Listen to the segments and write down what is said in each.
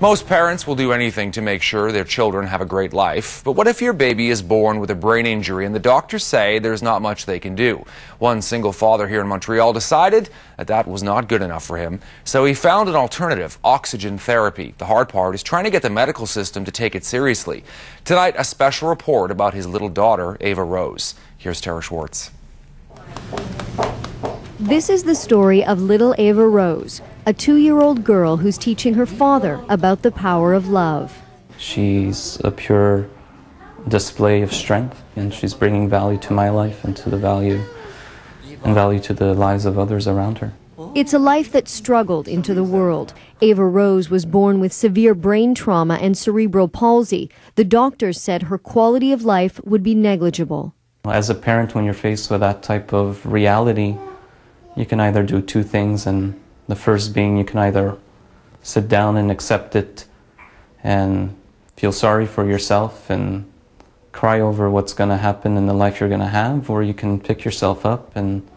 Most parents will do anything to make sure their children have a great life. But what if your baby is born with a brain injury and the doctors say there's not much they can do? One single father here in Montreal decided that was not good enough for him, so he found an alternative, oxygen therapy. The hard part is trying to get the medical system to take it seriously. Tonight, a special report about his little daughter, Ava Rose. Here's Tara Schwartz. This is the story of little Ava Rose, a 2-year-old girl who's teaching her father about the power of love. She's a pure display of strength, and she's bringing value to my life and to the value to the lives of others around her. It's a life that struggled into the world. Ava Rose was born with severe brain trauma and cerebral palsy. The doctors said her quality of life would be negligible. As a parent, when you're faced with that type of reality, you can either do two things, and the first being you can either sit down and accept it and feel sorry for yourself and cry over what's going to happen in the life you're going to have, or you can pick yourself up and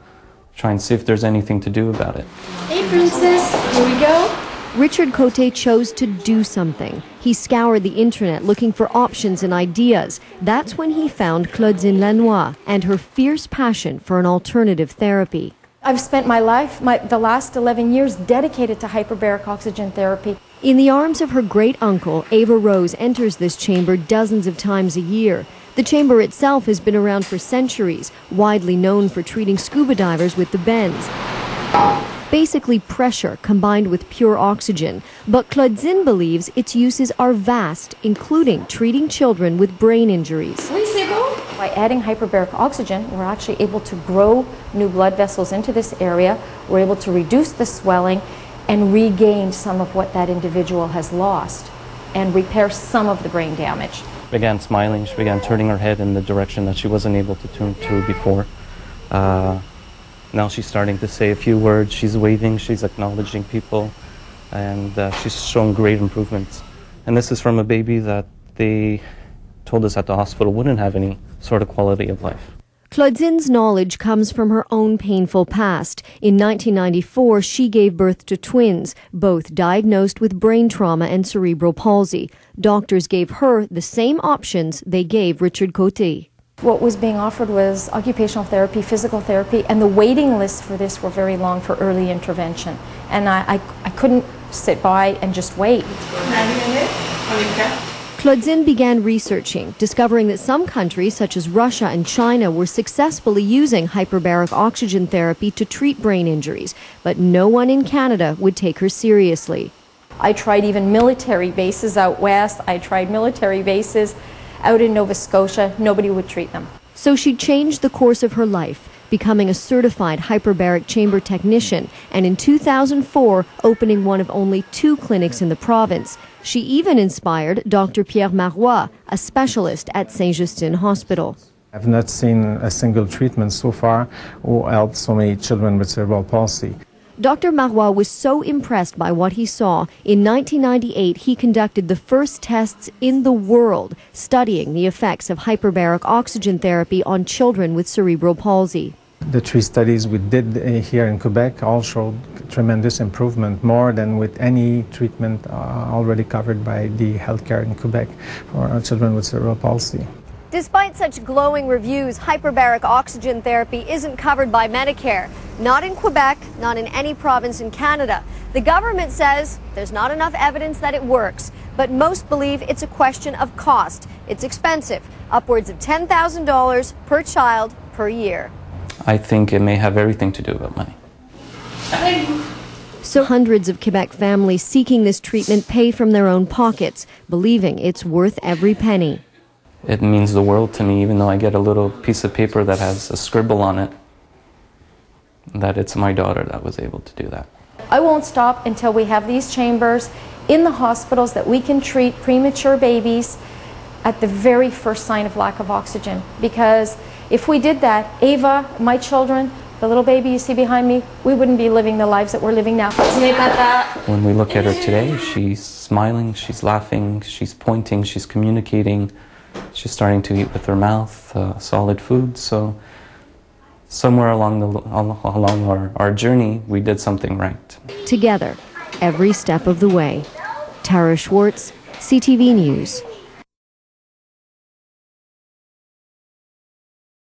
try and see if there's anything to do about it. Hey princess, here we go. Richard Cote chose to do something. He scoured the internet looking for options and ideas. That's when he found Claudine Lanois and her fierce passion for an alternative therapy. I've spent my life, the last 11 years, dedicated to hyperbaric oxygen therapy. In the arms of her great-uncle, Ava Rose enters this chamber dozens of times a year. The chamber itself has been around for centuries, widely known for treating scuba divers with the bends. Basically pressure combined with pure oxygen. But Claudine believes its uses are vast, including treating children with brain injuries. By adding hyperbaric oxygen, we're actually able to grow new blood vessels into this area. We're able to reduce the swelling and regain some of what that individual has lost and repair some of the brain damage. She began smiling. She began turning her head in the direction that she wasn't able to turn to before. Now she's starting to say a few words. She's waving. She's acknowledging people. And she's shown great improvements. And this is from a baby that they told us at the hospital wouldn't have any sort of quality of life. Claudine's knowledge comes from her own painful past. In 1994, she gave birth to twins, both diagnosed with brain trauma and cerebral palsy. Doctors gave her the same options they gave Richard Cote. What was being offered was occupational therapy, physical therapy, and the waiting lists for this were very long for early intervention. And I couldn't sit by and just wait. Claudine began researching, discovering that some countries, such as Russia and China, were successfully using hyperbaric oxygen therapy to treat brain injuries, but no one in Canada would take her seriously. I tried even military bases out west. I tried military bases out in Nova Scotia. Nobody would treat them. So she changed the course of her life, becoming a certified hyperbaric chamber technician, and in 2004, opening one of only 2 clinics in the province. She even inspired Dr. Pierre Marois, a specialist at Saint-Justin Hospital. I've not seen a single treatment so far who helped so many children with cerebral palsy. Dr. Marois was so impressed by what he saw. In 1998, he conducted the first tests in the world studying the effects of hyperbaric oxygen therapy on children with cerebral palsy. The 3 studies we did here in Quebec all showed tremendous improvement, more than with any treatment already covered by the healthcare in Quebec for children with cerebral palsy. Despite such glowing reviews, hyperbaric oxygen therapy isn't covered by Medicare. Not in Quebec, not in any province in Canada. The government says there's not enough evidence that it works, but most believe it's a question of cost. It's expensive, upwards of $10,000 per child per year. I think it may have everything to do with money. So hundreds of Quebec families seeking this treatment pay from their own pockets, believing it's worth every penny. It means the world to me, even though I get a little piece of paper that has a scribble on it, that it's my daughter that was able to do that. I won't stop until we have these chambers in the hospitals that we can treat premature babies at the very first sign of lack of oxygen. Because if we did that, Ava, my children, the little baby you see behind me, we wouldn't be living the lives that we're living now. When we look at her today, she's smiling, she's laughing, she's pointing, she's communicating, she's starting to eat with her mouth, solid food. So somewhere along our journey, we did something right. Together, every step of the way. Tara Schwartz, CTV News.